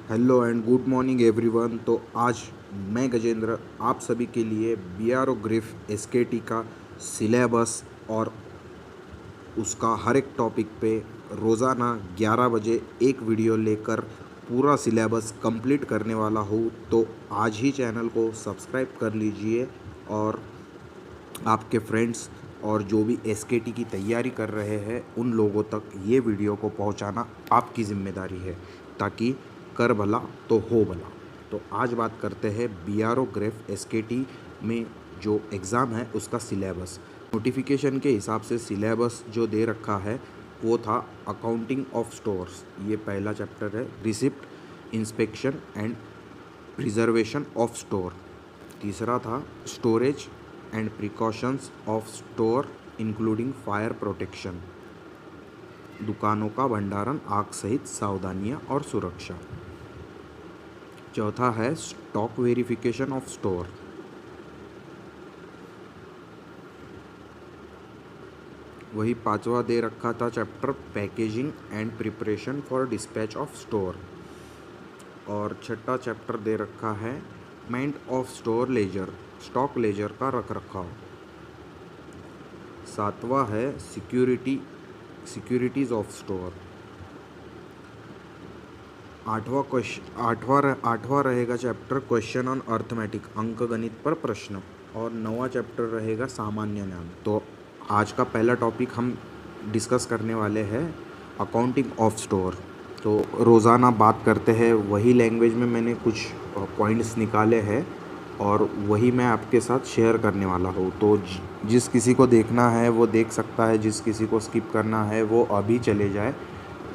Hello and good morning everyone. तो आज मैं गजेंद्र आप सभी के लिए बीआरओ ग्रिफ एसकेटी का सिलेबस और उसका हर एक टॉपिक पे रोज़ाना 11 बजे एक वीडियो लेकर पूरा सिलेबस कंप्लीट करने वाला हूँ। तो आज ही चैनल को सब्सक्राइब कर लीजिए और आपके फ्रेंड्स और जो भी एसकेटी की तैयारी कर रहे हैं उन लोगों तक ये वीडियो को पहुंचाना आपकी ज़िम्मेदारी है, ताकि कर भला तो हो भला। तो आज बात करते हैं बीआरओ ग्रेफ एसकेटी में जो एग्ज़ाम है उसका सिलेबस। नोटिफिकेशन के हिसाब से सिलेबस जो दे रखा है वो था अकाउंटिंग ऑफ स्टोर्स, ये पहला चैप्टर है। Receipt, inspection and preservation of store. तीसरा था storage and precautions of store including fire protection, दुकानों का भंडारण, आग सहित सावधानियां और सुरक्षा। चौथा है स्टॉक वेरिफिकेशन ऑफ स्टोर। वही पांचवा दे रखा था chapter packaging and preparation for dispatch of store. और छठा चैप्टर दे रखा है मेंट of store ledger, stock ledger का रख रखाव। सातवां है सिक्योरिटीज़ ऑफ स्टोर। आठवां रहेगा चैप्टर क्वेश्चन ऑन अर्थमेटिक, अंक गणित पर प्रश्न। और नौवां चैप्टर रहेगा सामान्य ज्ञान। तो आज का पहला टॉपिक हम डिस्कस करने वाले हैं अकाउंटिंग ऑफ स्टोर। तो रोज़ाना बात करते हैं वही लैंग्वेज में मैंने कुछ पॉइंट्स निकाले हैं और वही मैं आपके साथ शेयर करने वाला हूँ। तो जिस किसी को देखना है वो देख सकता है, जिस किसी को स्किप करना है वो अभी चले जाए।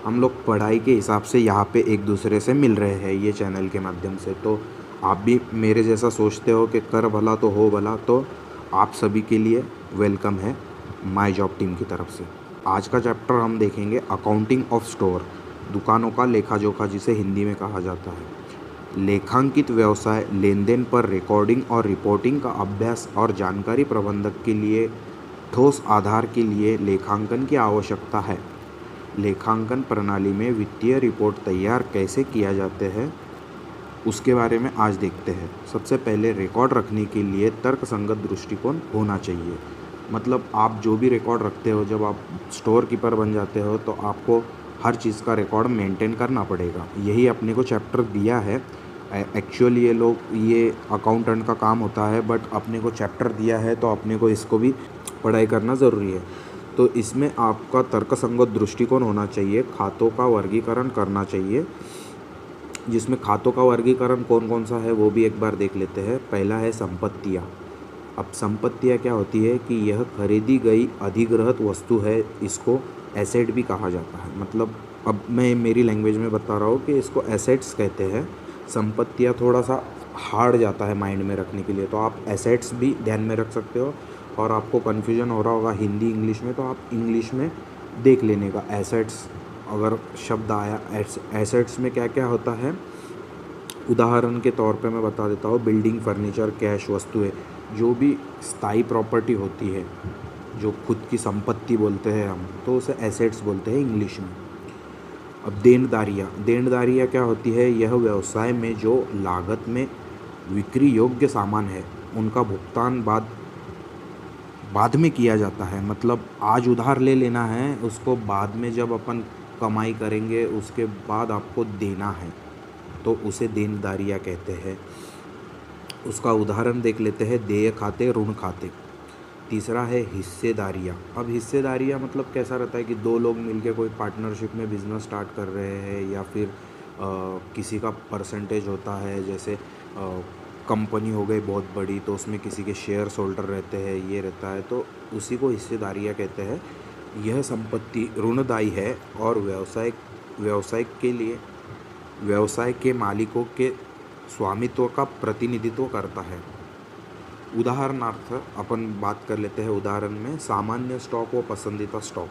हम लोग पढ़ाई के हिसाब से यहाँ पे एक दूसरे से मिल रहे हैं ये चैनल के माध्यम से। तो आप भी मेरे जैसा सोचते हो कि कर भला तो हो भला, तो आप सभी के लिए वेलकम है माय जॉब टीम की तरफ से। आज का चैप्टर हम देखेंगे अकाउंटिंग ऑफ स्टोर, दुकानों का लेखा जोखा जिसे हिंदी में कहा जाता है। लेखांकित व्यवसाय लेन देन पर रिकॉर्डिंग और रिपोर्टिंग का अभ्यास और जानकारी प्रबंधक के लिए ठोस आधार के लिए लेखांकन की आवश्यकता है। लेखांकन प्रणाली में वित्तीय रिपोर्ट तैयार कैसे किया जाते हैं उसके बारे में आज देखते हैं। सबसे पहले रिकॉर्ड रखने के लिए तर्कसंगत दृष्टिकोण होना चाहिए। मतलब आप जो भी रिकॉर्ड रखते हो, जब आप स्टोर कीपर बन जाते हो तो आपको हर चीज़ का रिकॉर्ड मेंटेन करना पड़ेगा। यही अपने को चैप्टर दिया है। एक्चुअली ये अकाउंटेंट का काम होता है, बट अपने को चैप्टर दिया है तो अपने को इसको भी पढ़ाई करना ज़रूरी है। तो इसमें आपका तर्कसंगत दृष्टिकोण होना चाहिए, खातों का वर्गीकरण करना चाहिए। जिसमें खातों का वर्गीकरण कौन कौन सा है वो भी एक बार देख लेते हैं। पहला है संपत्तियाँ। अब संपत्तियाँ क्या होती है कि यह खरीदी गई अधिग्रहित वस्तु है, इसको एसेट भी कहा जाता है। मतलब अब मैं मेरी लैंग्वेज में बता रहा हूँ कि इसको एसेट्स कहते हैं। संपत्तियाँ थोड़ा सा हार्ड जाता है माइंड में रखने के लिए, तो आप एसेट्स भी ध्यान में रख सकते हो। और आपको कन्फ्यूजन हो रहा होगा हिंदी इंग्लिश में, तो आप इंग्लिश में देख लेने का। एसेट्स अगर शब्द आया, एसेट्स में क्या क्या होता है उदाहरण के तौर पे मैं बता देता हूँ। बिल्डिंग, फर्नीचर, कैश वस्तुएं, जो भी स्थायी प्रॉपर्टी होती है, जो खुद की संपत्ति बोलते हैं हम, तो उसे एसेट्स बोलते हैं इंग्लिश में। अब देनदारियाँ क्या होती है? यह व्यवसाय में जो लागत में बिक्री योग्य सामान है उनका भुगतान बाद में किया जाता है। मतलब आज उधार ले लेना है, उसको बाद में जब अपन कमाई करेंगे उसके बाद आपको देना है, तो उसे देनदारियाँ कहते हैं। उसका उदाहरण देख लेते हैं, देय खाते, ऋण खाते। तीसरा है हिस्सेदारियाँ। अब हिस्सेदारियाँ मतलब कैसा रहता है कि दो लोग मिलके कोई पार्टनरशिप में बिज़नेस स्टार्ट कर रहे हैं, या फिर किसी का परसेंटेज होता है। जैसे कंपनी हो गई बहुत बड़ी, तो उसमें किसी के शेयर्स होल्डर रहते हैं, ये रहता है, तो उसी को हिस्सेदारियाँ कहते हैं। यह संपत्ति ऋणदायी है और व्यवसाय के मालिकों के स्वामित्व का प्रतिनिधित्व करता है। उदाहरणार्थ अपन बात कर लेते हैं, उदाहरण में सामान्य स्टॉक व पसंदीदा स्टॉक।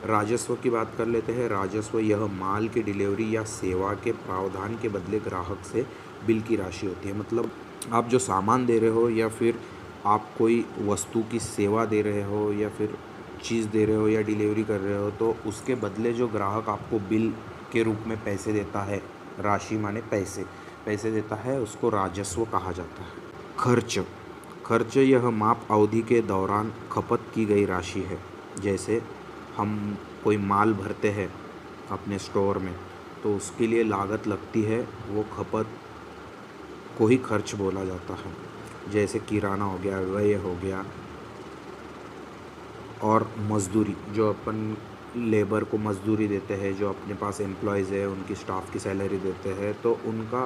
राजस्व की बात कर लेते हैं। राजस्व यह माल की डिलीवरी या सेवा के प्रावधान के बदले ग्राहक से बिल की राशि होती है। मतलब आप जो सामान दे रहे हो या फिर आप कोई वस्तु की सेवा दे रहे हो या फिर चीज़ दे रहे हो या डिलीवरी कर रहे हो, तो उसके बदले जो ग्राहक आपको बिल के रूप में पैसे देता है राशि माने पैसे, पैसे देता है उसको राजस्व कहा जाता है। खर्च, खर्च यह माप अवधि के दौरान खपत की गई राशि है। जैसे हम कोई माल भरते हैं अपने स्टोर में तो उसके लिए लागत लगती है, वो खपत को ही खर्च बोला जाता है। जैसे किराना हो गया, व्यय हो गया, और मजदूरी, जो अपन लेबर को मजदूरी देते हैं, जो अपने पास एम्प्लॉयज़ है उनकी स्टाफ की सैलरी देते हैं, तो उनका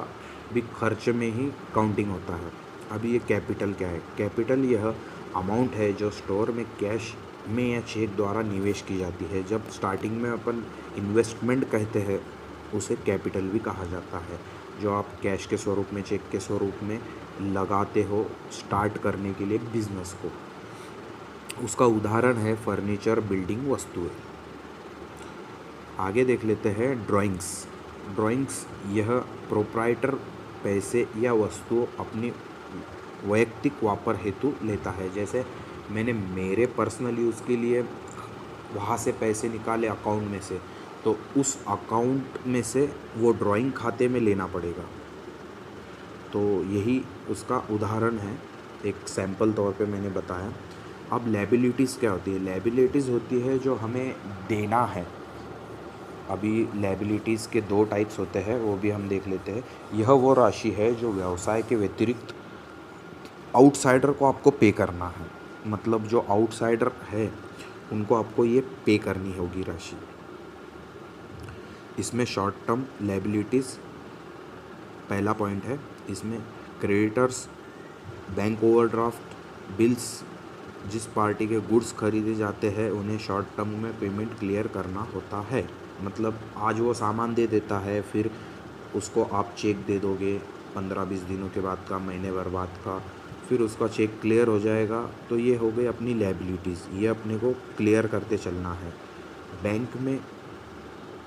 भी खर्च में ही काउंटिंग होता है। अभी ये कैपिटल क्या है? कैपिटल यह अमाउंट है जो स्टोर में कैश में या चेक द्वारा निवेश की जाती है। जब स्टार्टिंग में अपन इन्वेस्टमेंट कहते हैं उसे कैपिटल भी कहा जाता है, जो आप कैश के स्वरूप में, चेक के स्वरूप में लगाते हो स्टार्ट करने के लिए बिजनेस को। उसका उदाहरण है फर्नीचर, बिल्डिंग, वस्तुएं। आगे देख लेते हैं ड्राइंग्स। ड्राइंग्स यह प्रोप्राइटर पैसे या वस्तुओं अपनी वैयक्तिक वापर हेतु लेता है। जैसे मैंने मेरे पर्सनल यूज़ के लिए वहाँ से पैसे निकाले अकाउंट में से, तो उस अकाउंट में से वो ड्राइंग खाते में लेना पड़ेगा। तो यही उसका उदाहरण है, एक सैंपल तौर पे मैंने बताया। अब लायबिलिटीज़ क्या होती है? लायबिलिटीज़ होती है जो हमें देना है। अभी लायबिलिटीज़ के 2 टाइप्स होते हैं, वो भी हम देख लेते हैं। यह वो राशि है जो व्यवसाय के व्यतिरिक्त आउटसाइडर को आपको पे करना है, मतलब जो आउटसाइडर है उनको आपको ये पे करनी होगी राशि। इसमें शॉर्ट टर्म लायबिलिटीज़ पहला पॉइंट है। इसमें क्रेडिटर्स, बैंक ओवरड्राफ्ट, बिल्स, जिस पार्टी के गुड्स खरीदे जाते हैं उन्हें शॉर्ट टर्म में पेमेंट क्लियर करना होता है। मतलब आज वो सामान दे देता है, फिर उसको आप चेक दे दोगे 15-20 दिनों के बाद का, महीने भर बाद का, फिर उसका चेक क्लियर हो जाएगा। तो ये हो गई अपनी लायबिलिटीज़, ये अपने को क्लियर करते चलना है। बैंक में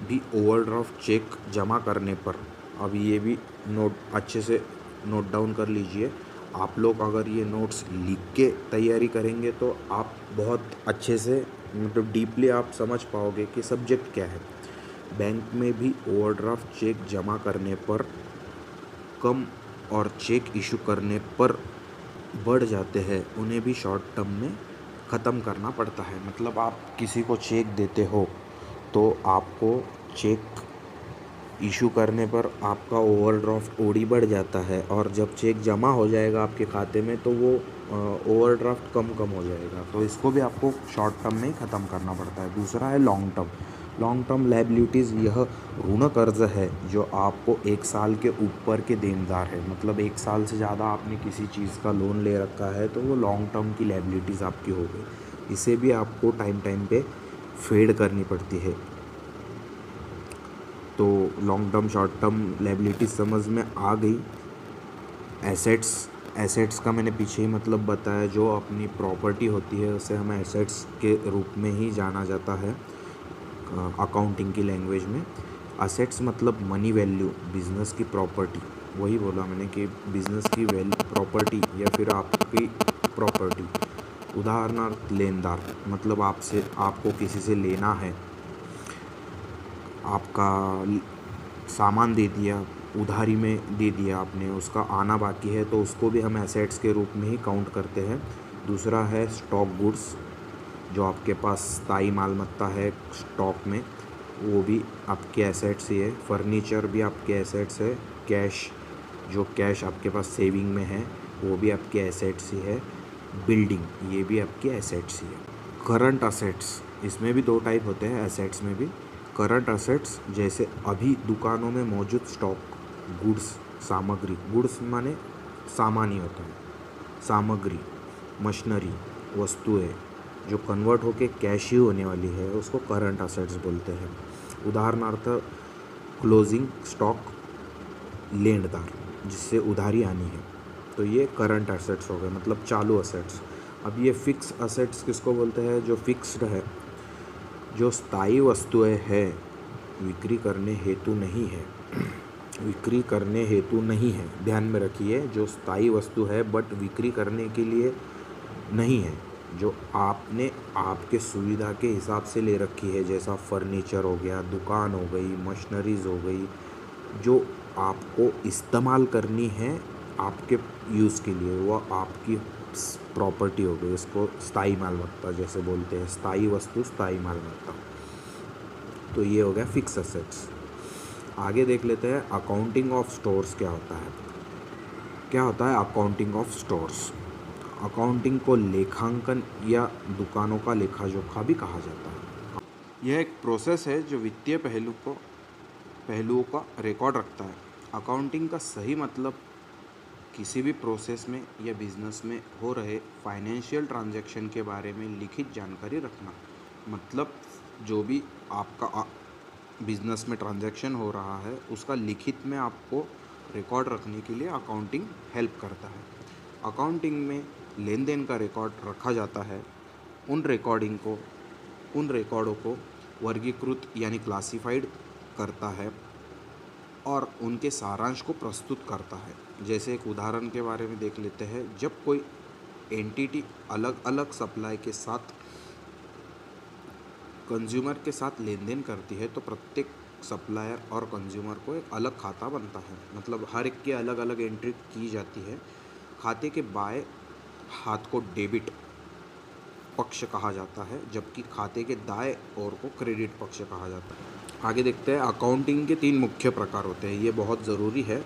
भी ओवरड्राफ्ट चेक जमा करने पर, अब ये भी नोट अच्छे से नोट डाउन कर लीजिए। आप लोग अगर ये नोट्स लिख के तैयारी करेंगे तो आप बहुत अच्छे से, मतलब डीपली आप समझ पाओगे कि सब्जेक्ट क्या है। बैंक में भी ओवरड्राफ्ट चेक जमा करने पर कम और चेक इशू करने पर बढ़ जाते हैं, उन्हें भी शॉर्ट टर्म में ख़त्म करना पड़ता है। मतलब आप किसी को चेक देते हो तो आपको चेक इशू करने पर आपका ओवरड्राफ्ट ओडी बढ़ जाता है, और जब चेक जमा हो जाएगा आपके खाते में तो वो ओवरड्राफ्ट कम हो जाएगा। तो इसको भी आपको शॉर्ट टर्म में ही ख़त्म करना पड़ता है। दूसरा है long term. Long term liabilities यह ऋण कर्ज है जो आपको 1 साल के ऊपर के देनदार है। मतलब 1 साल से ज़्यादा आपने किसी चीज़ का लोन ले रखा है तो वो लॉन्ग टर्म की लायबिलिटीज़ आपकी हो गई। इसे भी आपको टाइम पे फेड करनी पड़ती है। तो long term, short term liabilities समझ में आ गई। एसेट्स का मैंने पीछे ही मतलब बताया, जो अपनी प्रॉपर्टी होती है उसे हमें एसेट्स के रूप में ही जाना जाता है अकाउंटिंग की लैंग्वेज में। असेट्स मतलब मनी वैल्यू, बिजनेस की प्रॉपर्टी। वही बोला मैंने कि बिजनेस की प्रॉपर्टी या फिर आपकी प्रॉपर्टी। उदाहरणार्थ लेनदार, मतलब आपको किसी से लेना है, आपका सामान दे दिया, उधारी में दे दिया आपने, उसका आना बाकी है, तो उसको भी हम एसेट्स के रूप में ही काउंट करते हैं। दूसरा है स्टॉक गुड्स, जो आपके पास स्थायी मालमत्ता है स्टॉक में, वो भी आपके एसेट्स ही है। फर्नीचर भी आपके एसेट्स है। कैश, जो कैश आपके पास सेविंग में है वो भी आपके एसेट्स ही है। बिल्डिंग, ये भी आपके एसेट्स ही है। करंट असेट्स, इसमें भी 2 टाइप होते हैं एसेट्स में भी। करंट असेट्स जैसे अभी दुकानों में मौजूद स्टॉक, गुड्स, सामग्री, गुड्स माने सामान ही होता है, सामग्री, मशीनरी, वस्तुएं जो कन्वर्ट होके कैश ही होने वाली है उसको करंट असेट्स बोलते हैं। उदाहरणार्थ क्लोजिंग स्टॉक, लेनदार जिससे उधारी आनी है, तो ये करंट असेट्स हो गए, मतलब चालू असेट्स। अब ये फिक्स असेट्स किसको बोलते हैं? जो फिक्स्ड है, जो स्थायी वस्तुएं है, बिक्री करने हेतु नहीं है। बिक्री करने हेतु नहीं है, ध्यान में रखिए। जो स्थायी वस्तु है बट बिक्री करने के लिए नहीं है, जो आपने आपके सुविधा के हिसाब से ले रखी है, जैसा फर्नीचर हो गया, दुकान हो गई, मशीनरीज हो गई, जो आपको इस्तेमाल करनी है आपके यूज़ के लिए, वो आपकी प्रॉपर्टी हो गई। इसको स्थायी मालमत्ता जैसे बोलते हैं, स्थायी वस्तु स्थायी मालमत्ता। तो ये हो गया फिक्स एसेट्स। आगे देख लेते हैं अकाउंटिंग ऑफ स्टोर्स क्या होता है। क्या होता है अकाउंटिंग ऑफ स्टोर्स? अकाउंटिंग को लेखांकन या दुकानों का लेखा जोखा भी कहा जाता है। यह एक प्रोसेस है जो वित्तीय पहलुओं का रिकॉर्ड रखता है। अकाउंटिंग का सही मतलब किसी भी प्रोसेस में या बिजनेस में हो रहे फाइनेंशियल ट्रांजैक्शन के बारे में लिखित जानकारी रखना। मतलब जो भी आपका बिजनेस में ट्रांजैक्शन हो रहा है उसका लिखित में आपको रिकॉर्ड रखने के लिए अकाउंटिंग हेल्प करता है। अकाउंटिंग में लेन देन का रिकॉर्ड रखा जाता है। उन रिकॉर्डों को वर्गीकृत यानी क्लासिफाइड करता है और उनके सारांश को प्रस्तुत करता है। जैसे एक उदाहरण के बारे में देख लेते हैं। जब कोई एंटिटी अलग अलग सप्लाई के साथ कंज्यूमर के साथ लेन देन करती है तो प्रत्येक सप्लायर और कंज्यूमर को एक अलग खाता बनता है। मतलब हर एक की अलग अलग एंट्री की जाती है। खाते के बाएं हाथ को डेबिट पक्ष कहा जाता है, जबकि खाते के दाएं ओर को क्रेडिट पक्ष कहा जाता है। आगे देखते हैं अकाउंटिंग के 3 मुख्य प्रकार होते हैं। ये बहुत ज़रूरी है।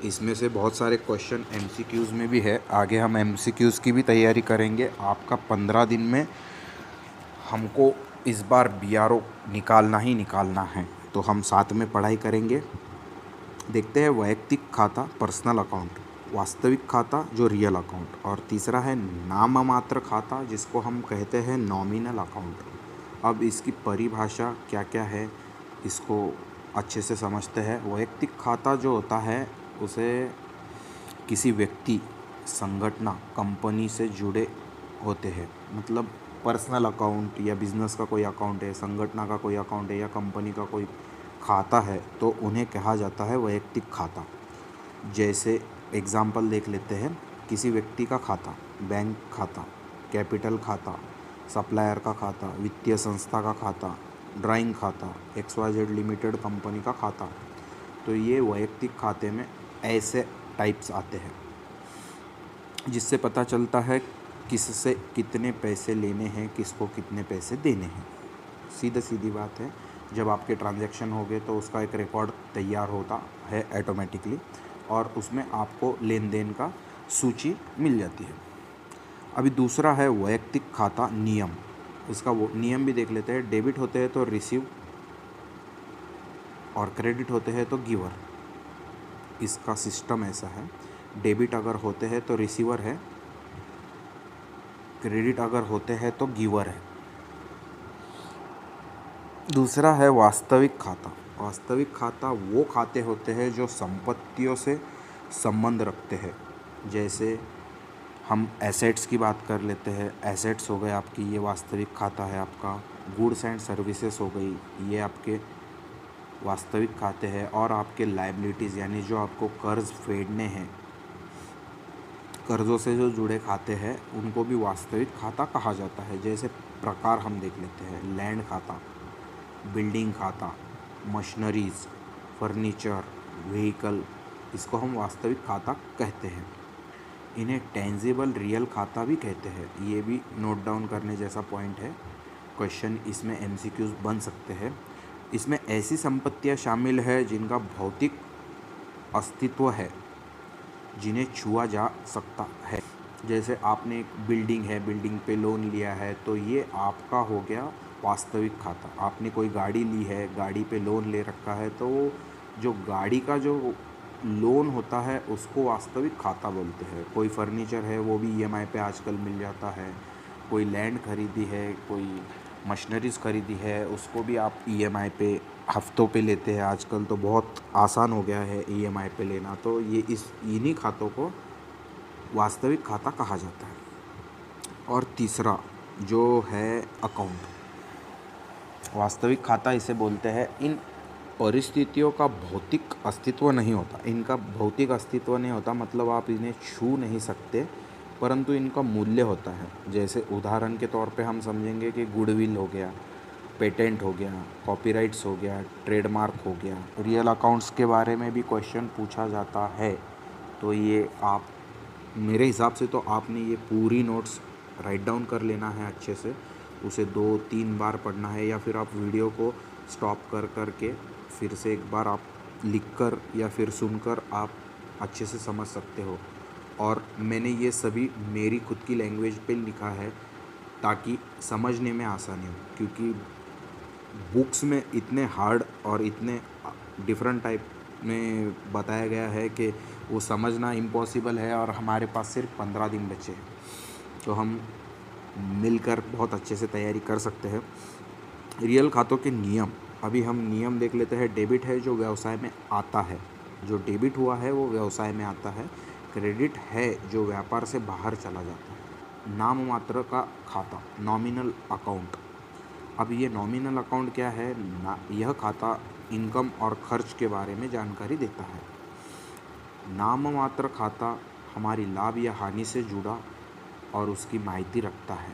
इसमें से बहुत सारे क्वेश्चन MCQs में भी है। आगे हम MCQs की भी तैयारी करेंगे। आपका 15 दिन में हमको इस बार BRO निकालना ही निकालना है, तो हम साथ में पढ़ाई करेंगे। देखते हैं वैयक्तिक खाता पर्सनल अकाउंट, वास्तविक खाता जो रियल अकाउंट, और तीसरा है नाम मात्र खाता जिसको हम कहते हैं नॉमिनल अकाउंट। अब इसकी परिभाषा क्या क्या है इसको अच्छे से समझते हैं। वैयक्तिक खाता जो होता है उसे किसी व्यक्ति, संगठन, कंपनी से जुड़े होते हैं। मतलब पर्सनल अकाउंट या बिज़नेस का कोई अकाउंट है, संगठन का कोई अकाउंट है या कंपनी का कोई खाता है तो उन्हें कहा जाता है वैयक्तिक खाता। जैसे एग्जाम्पल देख लेते हैं। किसी व्यक्ति का खाता, बैंक खाता, कैपिटल खाता, सप्लायर का खाता, वित्तीय संस्था का खाता, ड्राइंग खाता, XYZ लिमिटेड कंपनी का खाता। तो ये वैयक्तिक खाते में ऐसे टाइप्स आते हैं जिससे पता चलता है किससे कितने पैसे लेने हैं, किसको कितने पैसे देने हैं। सीधी बात है। जब आपके ट्रांजैक्शन हो गए तो उसका एक रिकॉर्ड तैयार होता है ऑटोमेटिकली और उसमें आपको लेन देन का सूची मिल जाती है। अभी दूसरा है वैयक्तिक खाता नियम। इसका वो नियम भी देख लेते हैं। डेबिट होते हैं तो रिसीव और क्रेडिट होते हैं तो गिवर। इसका सिस्टम ऐसा है। डेबिट अगर होते हैं तो रिसीवर है, क्रेडिट अगर होते हैं तो गिवर है। दूसरा है वास्तविक खाता। वास्तविक खाता वो खाते होते हैं जो संपत्तियों से संबंध रखते हैं। जैसे हम एसेट्स की बात कर लेते हैं। एसेट्स हो गए आपकी, ये वास्तविक खाता है आपका। गुड्स एंड सर्विसेज हो गई, ये आपके वास्तविक खाते हैं। और आपके लायबिलिटीज़ यानी जो आपको कर्ज फेडने हैं, कर्ज़ों से जो जुड़े खाते हैं उनको भी वास्तविक खाता कहा जाता है। जैसे प्रकार हम देख लेते हैं। लैंड खाता, बिल्डिंग खाता, मशीनरीज, फर्नीचर, व्हीकल, इसको हम वास्तविक खाता कहते हैं। इन्हें टेंजिबल रियल खाता भी कहते हैं। ये भी नोट डाउन करने जैसा पॉइंट है। क्वेश्चन इसमें MCQs बन सकते हैं। इसमें ऐसी संपत्तियां शामिल है जिनका भौतिक अस्तित्व है, जिन्हें छुआ जा सकता है। जैसे आपने एक बिल्डिंग है, बिल्डिंग पे लोन लिया है तो ये आपका हो गया वास्तविक खाता। आपने कोई गाड़ी ली है, गाड़ी पे लोन ले रखा है तो जो गाड़ी का जो लोन होता है उसको वास्तविक खाता बोलते हैं। कोई फर्नीचर है वो भी EMI पे आजकल मिल जाता है। कोई लैंड खरीदी है, कोई मशीनरीज खरीदी है, उसको भी आप EMI पे हफ्तों पे लेते हैं। आजकल तो बहुत आसान हो गया है EMI पे लेना। तो ये इन्हीं खातों को वास्तविक खाता कहा जाता है। और तीसरा जो है अकाउंट, वास्तविक खाता इसे बोलते हैं। इन परिस्थितियों का भौतिक अस्तित्व नहीं होता। इनका भौतिक अस्तित्व नहीं होता मतलब आप इन्हें छू नहीं सकते, परंतु इनका मूल्य होता है। जैसे उदाहरण के तौर पे हम समझेंगे कि गुडविल हो गया, पेटेंट हो गया, कॉपीराइट्स हो गया, ट्रेडमार्क हो गया। रियल अकाउंट्स के बारे में भी क्वेश्चन पूछा जाता है। तो ये आप मेरे हिसाब से तो आपने ये पूरी नोट्स राइट डाउन कर लेना है अच्छे से, उसे 2-3 बार पढ़ना है, या फिर आप वीडियो को स्टॉप कर कर के फिर से एक बार आप लिख कर या फिर सुनकर आप अच्छे से समझ सकते हो। और मैंने ये सभी मेरी खुद की लैंग्वेज पे लिखा है ताकि समझने में आसानी हो, क्योंकि बुक्स में इतने हार्ड और इतने डिफरेंट टाइप में बताया गया है कि वो समझना इम्पॉसिबल है, और हमारे पास सिर्फ 15 दिन बचे हैं, तो हम मिलकर बहुत अच्छे से तैयारी कर सकते हैं। रियल खातों के नियम, अभी हम नियम देख लेते हैं। डेबिट है जो व्यवसाय में आता है, जो डेबिट हुआ है वो व्यवसाय में आता है। क्रेडिट है जो व्यापार से बाहर चला जाता है। नाम मात्र का खाता, नॉमिनल अकाउंट। अब ये नॉमिनल अकाउंट क्या है यह खाता इनकम और खर्च के बारे में जानकारी देता है। नाम मात्र खाता हमारी लाभ या हानि से जुड़ा और उसकी माहिती रखता है।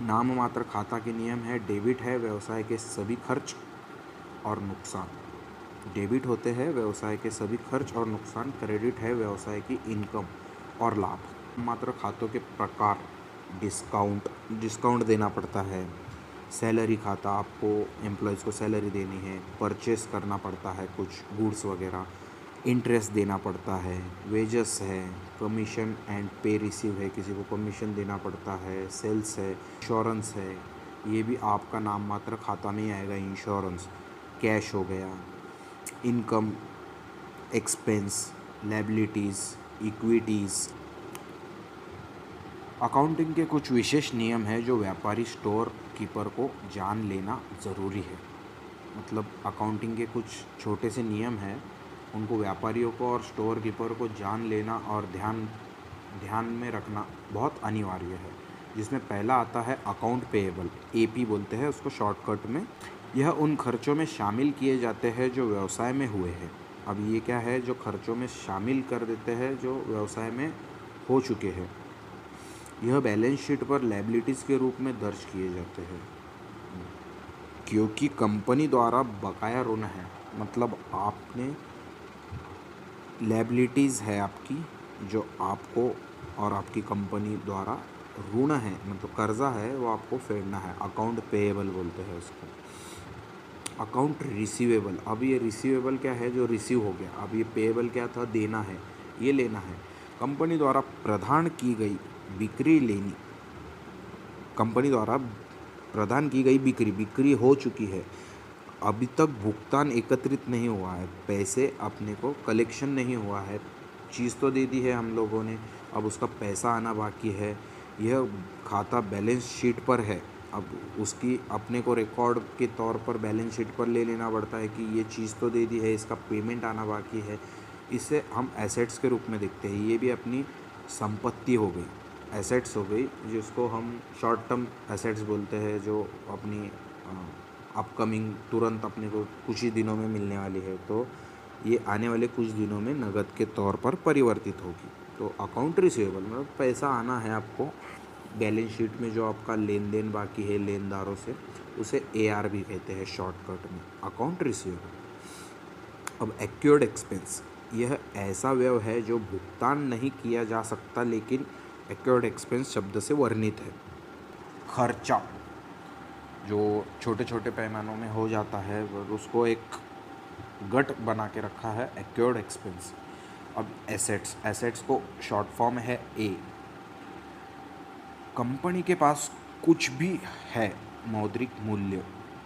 नाम मात्र खाता के नियम है, डेबिट है व्यवसाय के सभी खर्च और नुकसान। डेबिट होते हैं व्यवसाय के सभी खर्च और नुकसान। क्रेडिट है व्यवसाय की इनकम और लाभ। मात्र खातों के प्रकार, डिस्काउंट देना पड़ता है। सैलरी खाता, आपको एम्प्लॉयज़ को सैलरी देनी है, परचेस करना पड़ता है कुछ गुड्स वगैरह, इंटरेस्ट देना पड़ता है। वेजेस है, कमीशन एंड पे रिसीव है, किसी को कमीशन देना पड़ता है। सेल्स है, इंश्योरेंस है, ये भी आपका नाम मात्र खाता में ही आएगा। इंश्योरेंस, कैश हो गया, income, expense, liabilities, equities. Accounting के कुछ विशेष नियम हैं जो व्यापारी स्टोर कीपर को जान लेना ज़रूरी है। मतलब अकाउंटिंग के कुछ छोटे से नियम हैं, उनको व्यापारियों को और स्टोर कीपर को जान लेना और ध्यान में रखना बहुत अनिवार्य है। जिसमें पहला आता है अकाउंट पेएबल, एपी बोलते हैं उसको शॉर्टकट में। यह उन खर्चों में शामिल किए जाते हैं जो व्यवसाय में हुए हैं। अब ये क्या है, जो खर्चों में शामिल कर देते हैं जो व्यवसाय में हो चुके हैं। यह बैलेंस शीट पर लायबिलिटीज़ के रूप में दर्ज किए जाते हैं, क्योंकि कंपनी द्वारा बकाया ऋण है। मतलब आपने लायबिलिटीज़ है आपकी, जो आपको और आपकी कंपनी द्वारा ऋण है, मतलब कर्जा है, वो आपको फेडना है। अकाउंट पेएबल बोलते हैं उसको। अकाउंट रिसीवेबल, अब ये रिसीवेबल क्या है, जो रिसीव हो गया। अब ये पेएबल क्या था, देना है, ये लेना है। कंपनी द्वारा प्रदान की गई बिक्री हो चुकी है, अभी तक भुगतान एकत्रित नहीं हुआ है, पैसे अपने को कलेक्शन नहीं हुआ है। चीज़ तो दे दी है हम लोगों ने, अब उसका पैसा आना बाकी है। यह खाता बैलेंस शीट पर है, अब उसकी अपने को रिकॉर्ड के तौर पर बैलेंस शीट पर ले लेना पड़ता है कि ये चीज़ तो दे दी है, इसका पेमेंट आना बाकी है। इसे हम एसेट्स के रूप में देखते हैं। ये भी अपनी संपत्ति हो गई, एसेट्स हो गई, जिसको हम शॉर्ट टर्म एसेट्स बोलते हैं, जो अपनी अपकमिंग तुरंत अपने को कुछ ही दिनों में मिलने वाली है। तो ये आने वाले कुछ दिनों में नगद के तौर पर परिवर्तित होगी। तो अकाउंट रिसीवेबल मतलब पैसा आना है आपको बैलेंस शीट में, जो आपका लेन देन बाकी है लेनदारों से, उसे AR भी कहते हैं शॉर्टकट में, अकाउंट रिसीवेबल। अब एक्योर्ड एक्सपेंस, यह ऐसा व्यय है जो भुगतान नहीं किया जा सकता लेकिन एक्योर्ड एक्सपेंस शब्द से वर्णित है। खर्चा जो छोटे छोटे पैमानों में हो जाता है, उसको एक गट बना के रखा है, एक्योर्ड एक्सपेंस। अब एसेट्स को शॉर्ट फॉर्म है A। कंपनी के पास कुछ भी है, मौद्रिक मूल्य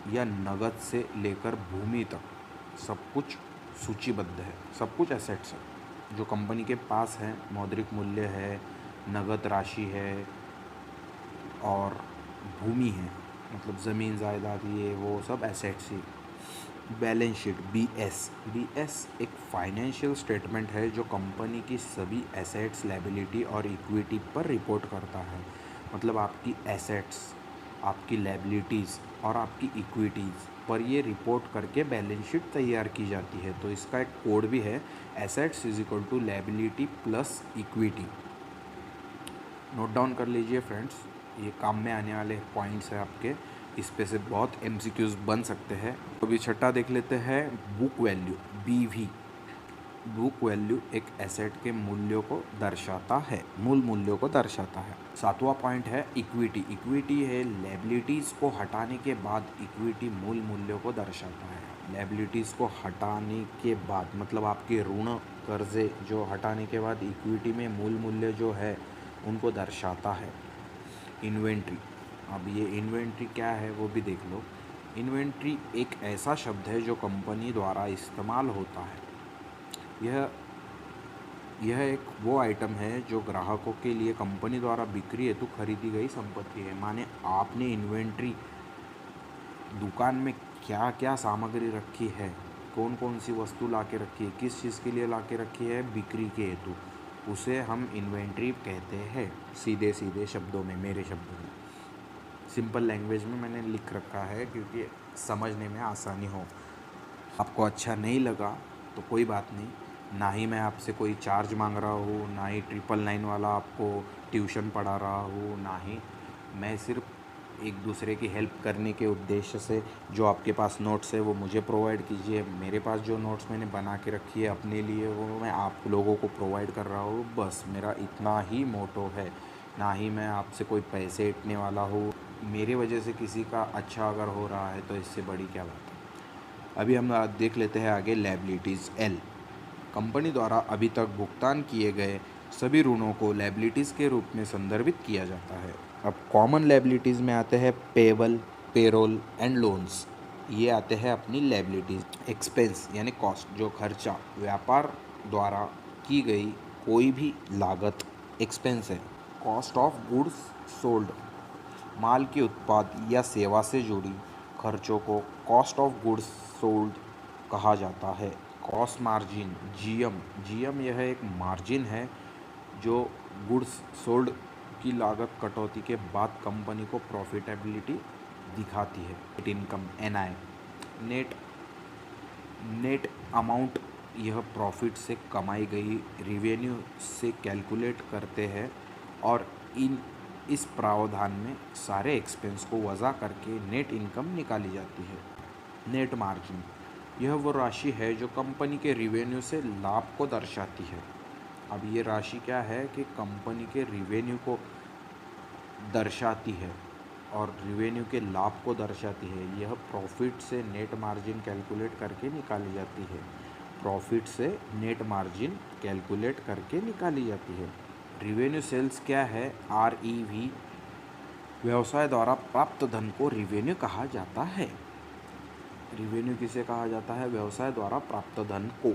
या नगद से लेकर भूमि तक, सब कुछ सूचीबद्ध है, सब कुछ एसेट्स है जो कंपनी के पास है। मौद्रिक मूल्य है, नगद राशि है और भूमि है, मतलब ज़मीन जायदाद, ये वो सब एसेट्स ही। बैलेंस शीट BS एक फाइनेंशियल स्टेटमेंट है जो कंपनी की सभी एसेट्स, लायबिलिटी और इक्विटी पर रिपोर्ट करता है। मतलब आपकी एसेट्स, आपकी लायबिलिटीज़ और आपकी इक्विटीज़ पर ये रिपोर्ट करके बैलेंस शीट तैयार की जाती है। तो इसका एक कोड भी है, assets = liability plus equity. Note down कर लीजिए फ्रेंड्स, ये काम में आने वाले पॉइंट्स हैं आपके। इस पे से बहुत MCQs बन सकते हैं। अभी छठा देख लेते हैं, book value, BV। Book value एक एसेट के मूल्यों को दर्शाता है, मूल मूल्यों को दर्शाता है। सातवां पॉइंट है इक्विटी। इक्विटी है लायबिलिटीज़ को हटाने के बाद इक्विटी मूल मूल्यों को दर्शाता है। लायबिलिटीज़ को हटाने के बाद मतलब आपके ऋण कर्जे जो हटाने के बाद इक्विटी में मूल मूल्य जो है उनको दर्शाता है। इन्वेंट्री, अब ये इन्वेंट्री क्या है वो भी देख लो। इन्वेंट्री एक ऐसा शब्द है जो कंपनी द्वारा इस्तेमाल होता है। यह एक वो आइटम है जो ग्राहकों के लिए कंपनी द्वारा बिक्री हेतु खरीदी गई संपत्ति है। माने आपने इन्वेंट्री दुकान में क्या क्या सामग्री रखी है, कौन कौन सी वस्तु ला के रखी है, किस चीज़ के लिए ला के रखी है, बिक्री के हेतु, उसे हम इन्वेंट्री कहते हैं। सीधे सीधे शब्दों में, मेरे शब्दों में, सिंपल लैंग्वेज में मैंने लिख रखा है क्योंकि समझने में आसानी हो। आपको अच्छा नहीं लगा तो कोई बात नहीं, ना ही मैं आपसे कोई चार्ज मांग रहा हूँ, ना ही 999 वाला आपको ट्यूशन पढ़ा रहा हूँ, ना ही मैं सिर्फ एक दूसरे की हेल्प करने के उद्देश्य से जो आपके पास नोट्स है वो मुझे प्रोवाइड कीजिए, मेरे पास जो नोट्स मैंने बना के रखी है अपने लिए वो मैं आप लोगों को प्रोवाइड कर रहा हूँ। बस मेरा इतना ही मोटो है, ना ही मैं आपसे कोई पैसे इटने वाला हूँ। मेरे वजह से किसी का अच्छा अगर हो रहा है तो इससे बड़ी क्या बात है। अभी हम देख लेते हैं आगे लायबिलिटीज़। L, कंपनी द्वारा अभी तक भुगतान किए गए सभी ऋणों को लायबिलिटीज़ के रूप में संदर्भित किया जाता है। अब कॉमन लायबिलिटीज़ में आते हैं पेबल, पेरोल एंड लोन्स। ये आते हैं अपनी लायबिलिटीज़। एक्सपेंस यानी कॉस्ट, जो खर्चा, व्यापार द्वारा की गई कोई भी लागत एक्सपेंस है। कॉस्ट ऑफ गुड्स सोल्ड, माल के उत्पाद या सेवा से जुड़ी खर्चों को कॉस्ट ऑफ गुड्स सोल्ड कहा जाता है। कॉस्ट मार्जिन, GM यह एक मार्जिन है जो गुड्स सोल्ड की लागत कटौती के बाद कंपनी को प्रॉफिटेबिलिटी दिखाती है। Net income, NI, net amount, यह प्रॉफिट से कमाई गई रेवेन्यू से कैलकुलेट करते हैं और इस प्रावधान में सारे एक्सपेंस को वज़ा करके नेट इनकम निकाली जाती है। नेट मार्जिन, यह वो राशि है जो कंपनी के रेवेन्यू से लाभ को दर्शाती है। अब ये राशि क्या है कि कंपनी के रेवेन्यू को दर्शाती है और रेवेन्यू के लाभ को दर्शाती है। यह प्रॉफिट से नेट मार्जिन कैलकुलेट करके निकाली जाती है। प्रॉफिट से नेट मार्जिन कैलकुलेट करके निकाली जाती है। रेवेन्यू सेल्स क्या है? REV, व्यवसाय द्वारा प्राप्त धन को रेवेन्यू कहा जाता है। रेवेन्यू किसे कहा जाता है? व्यवसाय द्वारा प्राप्त धन को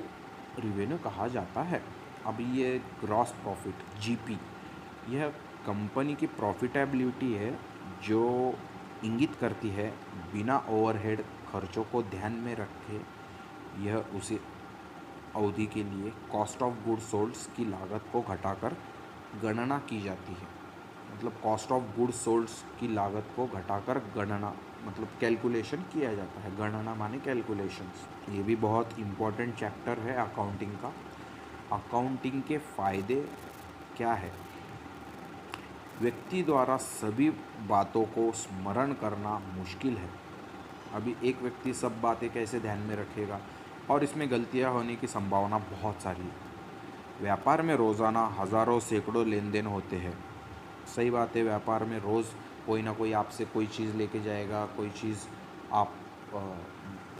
रेवेन्यू कहा जाता है। अब ये ग्रॉस प्रॉफिट, GP, यह कंपनी की प्रॉफिटेबिलिटी है जो इंगित करती है बिना ओवरहेड खर्चों को ध्यान में रखे यह उसी अवधि के लिए कॉस्ट ऑफ गुड्स सोल्ड्स की लागत को घटाकर गणना की जाती है। मतलब कॉस्ट ऑफ गुड्स सोल्ड्स की लागत को घटाकर गणना मतलब कैलकुलेशन किया जाता है। गणना माने कैलकुलेशंस। ये भी बहुत इम्पोर्टेंट चैप्टर है अकाउंटिंग का। अकाउंटिंग के फ़ायदे क्या है? व्यक्ति द्वारा सभी बातों को स्मरण करना मुश्किल है। अभी एक व्यक्ति सब बातें कैसे ध्यान में रखेगा, और इसमें गलतियां होने की संभावना बहुत सारी है। व्यापार में रोज़ाना हज़ारों सैकड़ों लेन देन होते हैं। सही बात है, व्यापार में रोज़ कोई ना कोई आपसे कोई चीज़ लेके जाएगा, कोई चीज़ आप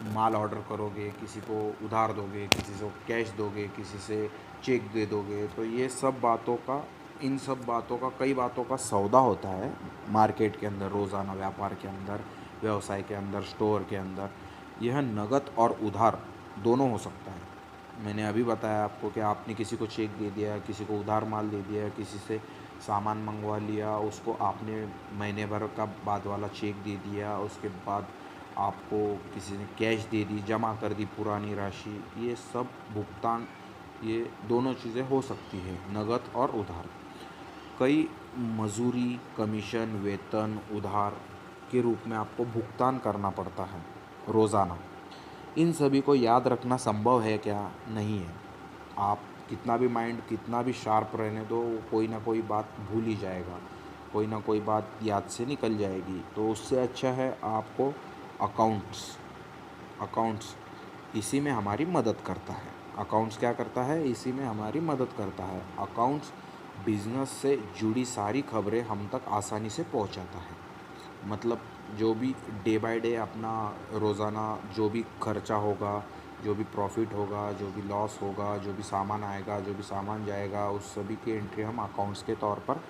माल ऑर्डर करोगे, किसी को उधार दोगे, किसी को कैश दोगे, किसी से चेक दे दोगे। तो ये सब बातों का, इन सब बातों का, कई बातों का सौदा होता है मार्केट के अंदर, रोज़ाना व्यापार के अंदर, व्यवसाय के अंदर, स्टोर के अंदर। यह नगद और उधार दोनों हो सकता है। मैंने अभी बताया आपको कि आपने किसी को चेक दे दिया, किसी को उधार माल दे दिया, किसी से सामान मंगवा लिया, उसको आपने महीने भर का बाद वाला चेक दे दिया, उसके बाद आपको किसी ने कैश दे दी, जमा कर दी पुरानी राशि। ये सब भुगतान, ये दोनों चीज़ें हो सकती है, नगद और उधार। कई मजूरी, कमीशन, वेतन उधार के रूप में आपको भुगतान करना पड़ता है रोज़ाना। इन सभी को याद रखना संभव है क्या? नहीं है। आप कितना भी माइंड, कितना भी शार्प रहने दो, कोई ना कोई बात भूल ही जाएगा। कोई ना कोई बात याद से निकल जाएगी। तो उससे अच्छा है आपको अकाउंट्स इसी में हमारी मदद करता है। अकाउंट्स क्या करता है? इसी में हमारी मदद करता है। अकाउंट्स बिजनेस से जुड़ी सारी खबरें हम तक आसानी से पहुंचाता है। मतलब जो भी डे बाय डे अपना रोज़ाना जो भी खर्चा होगा, जो भी प्रॉफिट होगा, जो भी लॉस होगा, जो भी सामान आएगा, जो भी सामान जाएगा, उस सभी की एंट्री हम अकाउंट्स के तौर पर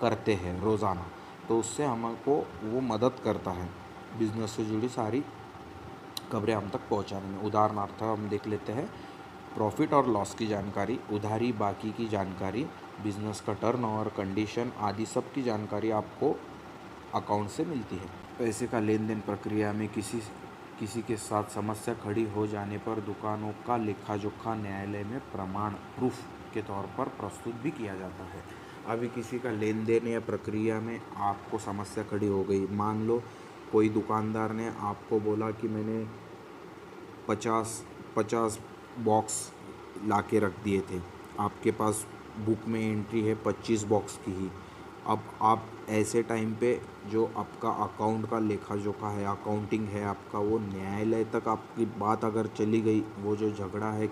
करते हैं रोज़ाना। तो उससे हमको वो मदद करता है बिज़नेस से जुड़ी सारी खबरें हम तक पहुंचाने में। उदाहरणार्थ हम देख लेते हैं, प्रॉफिट और लॉस की जानकारी, उधारी बाकी की जानकारी, बिजनेस का टर्नओवर, कंडीशन आदि सब की जानकारी आपको अकाउंट से मिलती है। पैसे का लेन देन प्रक्रिया में किसी के साथ समस्या खड़ी हो जाने पर दुकानों का लेखा जोखा न्यायालय में प्रमाण प्रूफ के तौर पर प्रस्तुत भी किया जाता है। अभी किसी का लेन देन या प्रक्रिया में आपको समस्या खड़ी हो गई, मान लो कोई दुकानदार ने आपको बोला कि मैंने 50 बॉक्स ला के रख दिए थे, आपके पास बुक में एंट्री है 25 बॉक्स की ही। अब आप ऐसे टाइम पे जो आपका अकाउंट का लेखा जोखा है, अकाउंटिंग है आपका, वो न्यायालय तक आपकी बात अगर चली गई, वो जो झगड़ा है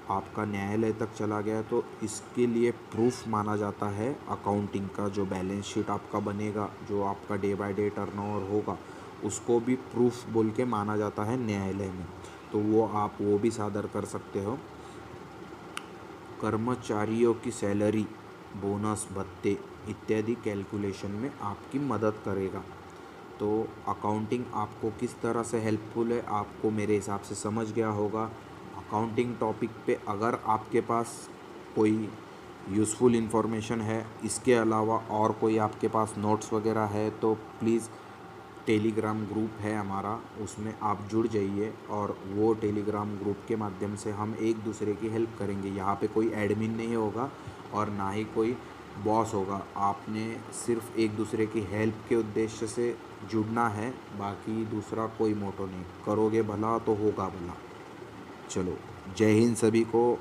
आपका न्यायालय तक चला गया, तो इसके लिए प्रूफ माना जाता है अकाउंटिंग का। जो बैलेंस शीट आपका बनेगा, जो आपका डे बाय डे टर्नओवर होगा, उसको भी प्रूफ बोल के माना जाता है न्यायालय में। तो वो भी सादर कर सकते हो। कर्मचारियों की सैलरी, बोनस, भत्ते इत्यादि कैलकुलेशन में आपकी मदद करेगा। तो अकाउंटिंग आपको किस तरह से हेल्पफुल है, आपको मेरे हिसाब से समझ गया होगा। अकाउंटिंग टॉपिक पे अगर आपके पास कोई यूज़फुल इन्फॉर्मेशन है, इसके अलावा और कोई आपके पास नोट्स वगैरह है, तो प्लीज़ टेलीग्राम ग्रुप है हमारा, उसमें आप जुड़ जाइए और वो टेलीग्राम ग्रुप के माध्यम से हम एक दूसरे की हेल्प करेंगे। यहाँ पे कोई एडमिन नहीं होगा और ना ही कोई बॉस होगा। आपने सिर्फ एक दूसरे की हेल्प के उद्देश्य से जुड़ना है, बाकी दूसरा कोई मोटो नहीं। करोगे भला तो होगा भला। चलो, जय हिंद सभी को।